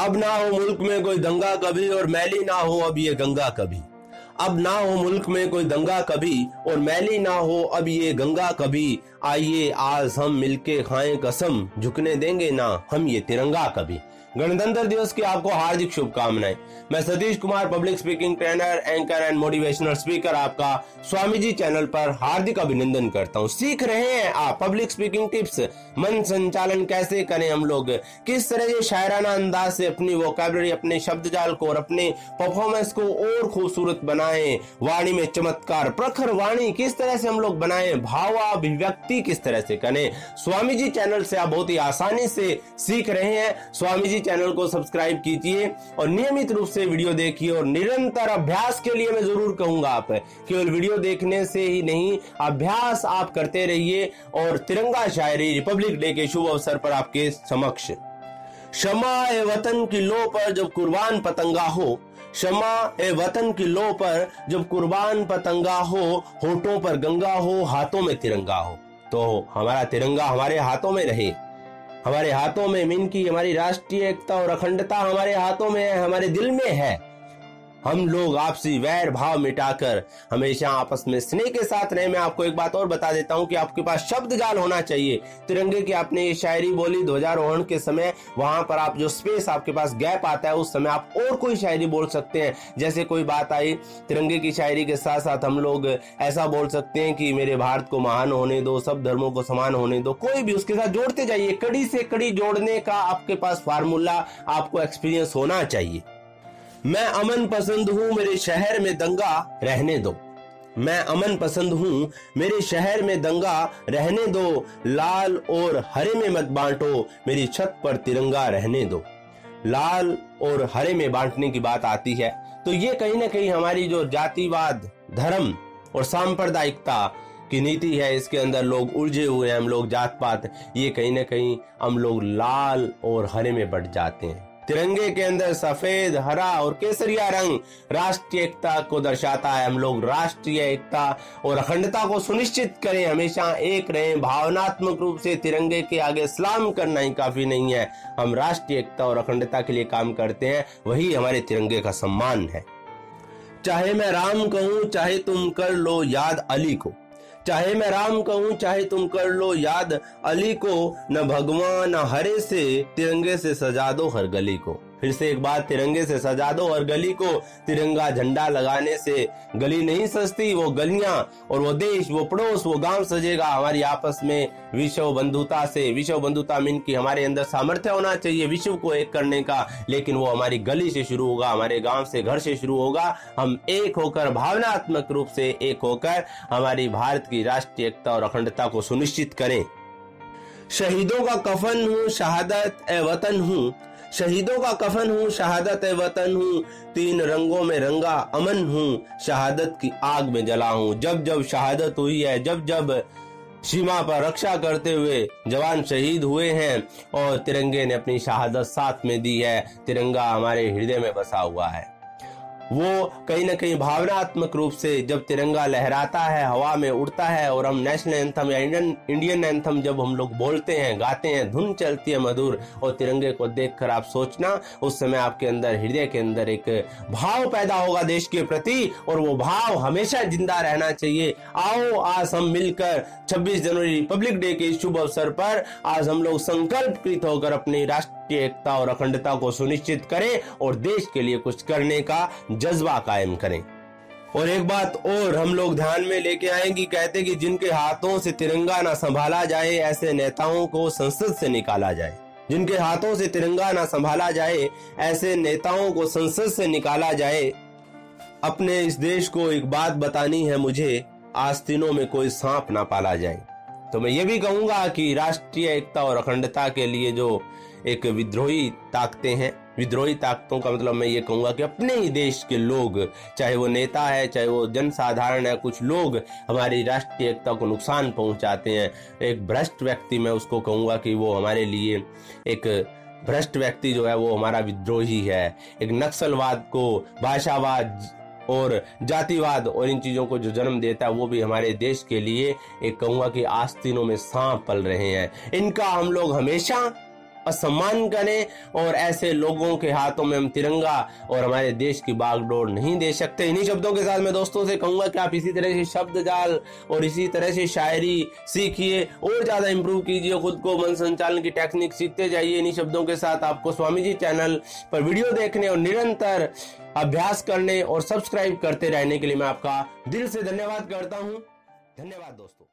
अब ना हो मुल्क में कोई दंगा कभी और मैली ना हो अब ये गंगा कभी। अब ना हो मुल्क में कोई दंगा कभी और मैली ना हो अब ये गंगा कभी। आइए आज हम मिलके खाएं कसम, झुकने देंगे ना हम ये तिरंगा कभी। गणतंत्र दिवस की आपको हार्दिक शुभकामनाएं। मैं Satish Kumar, public speaking trainer, anchor and motivational speaker, आपका स्वामी जी चैनल पर हार्दिक अभिनंदन करता हूं। सीख रहे हैं आप पब्लिक स्पीकिंग टिप्स, मन संचालन कैसे करें हम लोग, किस तरह से शायराना अंदाज से अपनी वोकैबुलरी, अपने शब्द जाल को और अपने परफॉर्मेंस को और खूबसूरत बनाएं, वाणी में चमत्कार, प्रखर वाणी किस तरह से हम लोग बनाएं, भावाभिव्यक्ति किस तरह से करें। स्वामी जी चैनल से आप बहुत ही आसानी से सीख रहे हैं। स्वामी जी चैनल को सब्सक्राइब कीजिए और नियमित रूप से वीडियो देखिए और निरंतर अभ्यास के लिए मैं जरूर कहूंगा, आप केवल वीडियो देखने से ही नहीं, अभ्यास आप करते रहिए। और तिरंगा शायरी रिपब्लिक डे के शुभ अवसर पर आपके समक्ष। शमा ए वतन की लो पर जब कुर्बान पतंगा हो, शमा ए वतन की लो पर जब कुर्बान पतंगा हो, होठों पर गंगा हो, हाथों में तिरंगा हो। तो हमारा तिरंगा हमारे हाथों में रहे, हमारे हाथों में मीन की हमारी राष्ट्रीय एकता और अखंडता हमारे हाथों में है, हमारे दिल में है। हम लोग आपसी वैर भाव मिटाकर हमेशा आपस में स्नेह के साथ रहे। मैं आपको एक बात और बता देता हूं कि आपके पास शब्द जाल होना चाहिए। तिरंगे की आपने ये शायरी बोली ध्वजारोहण के समय, वहां पर आप जो स्पेस आपके पास गैप आता है उस समय आप और कोई शायरी बोल सकते हैं। जैसे कोई बात आई तिरंगे की शायरी के साथ साथ हम लोग ऐसा बोल सकते हैं कि मेरे भारत को महान होने दो, सब धर्मों को समान होने दो। कोई भी उसके साथ जोड़ते जाइए, कड़ी से कड़ी जोड़ने का आपके पास फार्मूला, आपको एक्सपीरियंस होना चाहिए। मैं अमन पसंद हूँ मेरे शहर में दंगा रहने दो, मैं अमन पसंद हूँ मेरे शहर में दंगा रहने दो, लाल और हरे में मत बांटो मेरी छत पर तिरंगा रहने दो। लाल और हरे में बांटने की बात आती है तो ये कहीं ना कहीं हमारी जो जातिवाद, धर्म और सांप्रदायिकता की नीति है, इसके अंदर लोग उलझे हुए हैं। हम लोग जात पात, ये कहीं ना कहीं हम लोग लाल और हरे में बट जाते हैं। तिरंगे के अंदर सफेद, हरा और केसरिया रंग राष्ट्रीय एकता को दर्शाता है। हम लोग राष्ट्रीय एकता और अखंडता को सुनिश्चित करें, हमेशा एक रहें। भावनात्मक रूप से तिरंगे के आगे सलाम करना ही काफी नहीं है। हम राष्ट्रीय एकता और अखंडता के लिए काम करते हैं, वही हमारे तिरंगे का सम्मान है। चाहे मैं राम कहूं चाहे तुम कर लो याद अली को, चाहे मैं राम कहूं चाहे तुम कर लो याद अली को, न भगवान न हरे से तिरंगे से सजा दो हर गली को। फिर से एक बात, तिरंगे से सजा दो हर गली को। तिरंगा झंडा लगाने से गली नहीं सजती, वो गलियां और वो देश, वो पड़ोस, वो गांव सजेगा। हमारी आपस में विश्व बंधुता से, विश्व बंधुता मीन की हमारे अंदर सामर्थ्य होना चाहिए विश्व को एक करने का, लेकिन वो हमारी गली से शुरू होगा, हमारे गांव से, घर से शुरू होगा। हम एक होकर, भावनात्मक रूप से एक होकर हमारी भारत की राष्ट्रीय एकता और अखंडता को सुनिश्चित करें। शहीदों का कफन हूँ शहादत ए वतन हूँ, शहीदों का कफन हूँ शहादत ए वतन हूँ, तीन रंगों में रंगा अमन हूँ, शहादत की आग में जला हूँ। जब जब शहादत हुई है, जब जब सीमा पर रक्षा करते हुए जवान शहीद हुए हैं और तिरंगे ने अपनी शहादत साथ में दी है, तिरंगा हमारे हृदय में बसा हुआ है। वो कहीं ना कहीं भावनात्मक रूप से जब तिरंगा लहराता है, हवा में उड़ता है और हम नेशनल एंथम या इंडियन एंथम जब हम लोग बोलते हैं, गाते हैं, धुन चलती है मधुर, और तिरंगे को देखकर आप सोचना, उस समय आपके अंदर, हृदय के अंदर एक भाव पैदा होगा देश के प्रति, और वो भाव हमेशा जिंदा रहना चाहिए। आओ आज हम मिलकर 26 जनवरी रिपब्लिक डे के शुभ अवसर पर आज हम लोग संकल्पित होकर अपनी राष्ट्रीय एकता और अखंडता को सुनिश्चित करें और देश के लिए कुछ करने का जज्बा कायम करें। और एक बात और हम लोग ध्यान में लेके आएंगे, कहते कि जिनके हाथों से तिरंगा ना संभाला जाए ऐसे नेताओं को संसद से निकाला जाए। जिनके हाथों से तिरंगा ना संभाला जाए ऐसे नेताओं को संसद से निकाला जाए। अपने इस देश को एक बात बतानी है मुझे, आस्तीनों में कोई सांप ना पाला जाए। तो मैं ये भी कहूंगा कि राष्ट्रीय एकता और अखंडता के लिए जो एक विद्रोही ताकतें हैं, विद्रोही ताकतों का मतलब मैं ये कहूंगा कि अपने ही देश के लोग, चाहे वो नेता है, चाहे वो जनसाधारण है, कुछ लोग हमारी राष्ट्रीय एकता को नुकसान पहुंचाते हैं। एक भ्रष्ट व्यक्ति, मैं उसको कहूंगा कि वो हमारे लिए एक भ्रष्ट व्यक्ति जो है वो हमारा विद्रोही है। एक नक्सलवाद को, भाषावाद और जातिवाद और इन चीजों को जो जन्म देता है वो भी हमारे देश के लिए एक कहूंगा कि आस्तीनों में सांप पल रहे हैं। इनका हम लोग हमेशा असम्मान करें, और ऐसे लोगों के हाथों में हम तिरंगा और हमारे देश की बागडोर नहीं दे सकते। इन्हीं शब्दों के साथ मैं दोस्तों से कहूंगा कि आप इसी तरह से शब्द जाल और इसी तरह से शायरी सीखिए और ज्यादा इंप्रूव कीजिए, खुद को मन संचालन की टेक्निक सीखते जाइए। इन्हीं शब्दों के साथ आपको स्वामी जी चैनल पर वीडियो देखने और निरंतर अभ्यास करने और सब्सक्राइब करते रहने के लिए मैं आपका दिल से धन्यवाद करता हूं। धन्यवाद दोस्तों।